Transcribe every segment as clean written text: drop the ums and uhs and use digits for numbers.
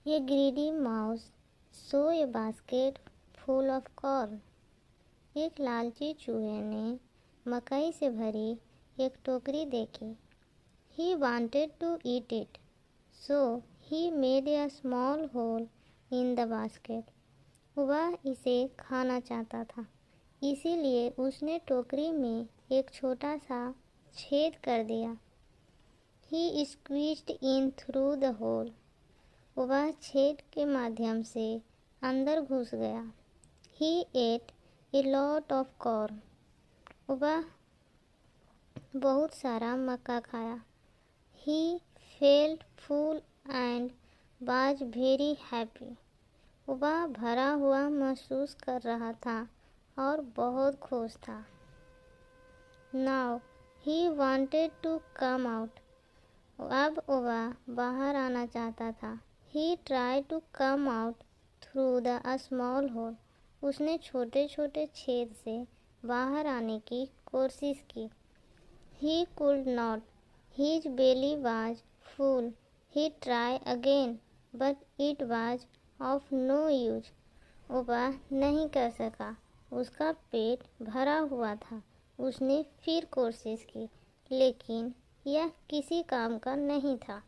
A greedy mouse saw a basket full of corn. एक लालची चूहे ने मकई से भरी एक टोकरी देखी. He wanted to eat it, so he made a small hole in the basket. वह इसे खाना चाहता था, इसीलिए उसने टोकरी में एक छोटा सा छेद कर दिया. He squeezed in through the hole. वह छेद के माध्यम से अंदर घुस गया. He ate a lot of corn. वह बहुत सारा मक्का खाया. He felt full and was very happy. वह भरा हुआ महसूस कर रहा था और बहुत खुश था. Now he wanted to come out. अब वह बाहर आना चाहता था. He tried to come out through the small hole. उसने छोटे छोटे छेद से बाहर आने की कोशिश की. He could not. His belly was full. He tried again, but it was of no use. वह नहीं कर सका. उसका पेट भरा हुआ था. उसने फिर कोशिश की, लेकिन यह किसी काम का नहीं था.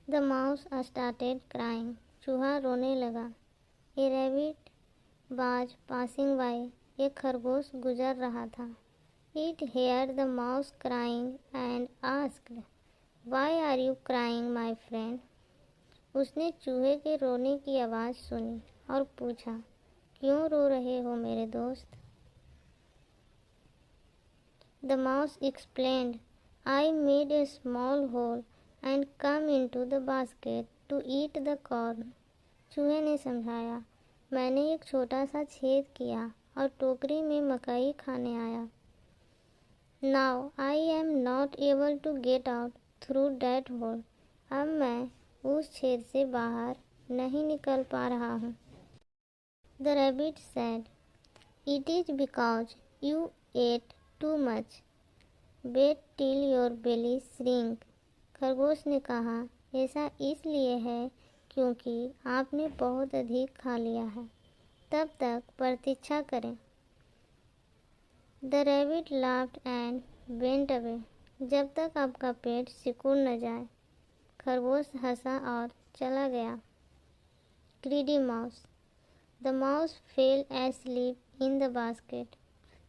The mouse started crying. चूहा रोने लगा. A rabbit was passing by. एक खरगोश गुजर रहा था. It heard the mouse crying and asked, "Why are you crying, my friend?" उसने चूहे के रोने की आवाज़ सुनी और पूछा, क्यों रो रहे हो मेरे दोस्त? The mouse explained, "I made a small hole and come into the basket to eat the corn." चूहे ने समझाया, मैंने एक छोटा सा छेद किया और टोकरी में मकई खाने आया. Now I am not able to get out through that hole. अब मैं उस छेद से बाहर नहीं निकल पा रहा हूँ. The rabbit said, "It is because you ate too much. Wait till your belly shrink." खरगोश ने कहा, ऐसा इसलिए है क्योंकि आपने बहुत अधिक खा लिया है. तब तक प्रतीक्षा करें. The rabbit laughed and went away. जब तक आपका पेट सिकुड़ न जाए. खरगोश हंसा और चला गया. Greedy mouse. The mouse fell asleep in the basket.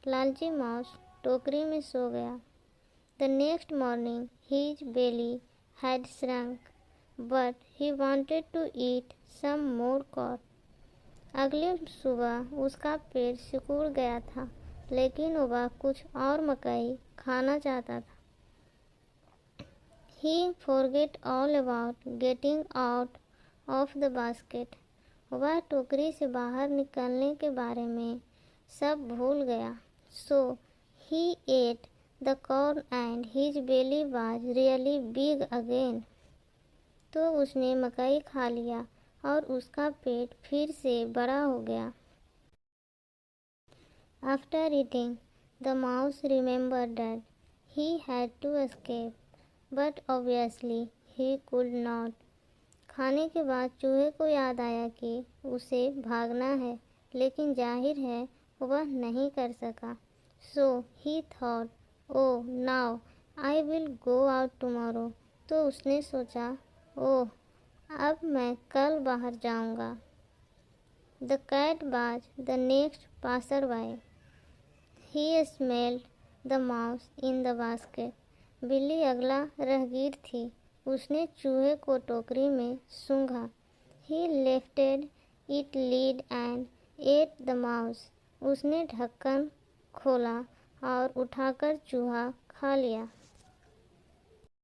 लालची माउस टोकरी में सो गया. The next morning his belly had shrunk, but he wanted to eat some more corn. अगले सुबह उसका पेट सिकुड़ गया था, लेकिन वह कुछ और मकई खाना चाहता था. He forgot all about getting out of the basket. वह टोकरी से बाहर निकलने के बारे में सब भूल गया. So he ate the corn and his belly was really big again. तो उसने मकई खा लिया और उसका पेट फिर से बड़ा हो गया. After eating, the mouse remembered that he had to escape, but obviously he could not. खाने के बाद चूहे को याद आया कि उसे भागना है, लेकिन जाहिर है वह नहीं कर सका. So he thought, "Oh, now I will go out tomorrow." तो उसने सोचा, ओह, अब मैं कल बाहर जाऊंगा. The cat was the next passerby. He smelled the mouse in the basket. बिल्ली अगला राहगीर थी. उसने चूहे को टोकरी में सूंघा. He lifted its lid and ate the mouse. उसने ढक्कन खोला और उठाकर चूहा खा लिया.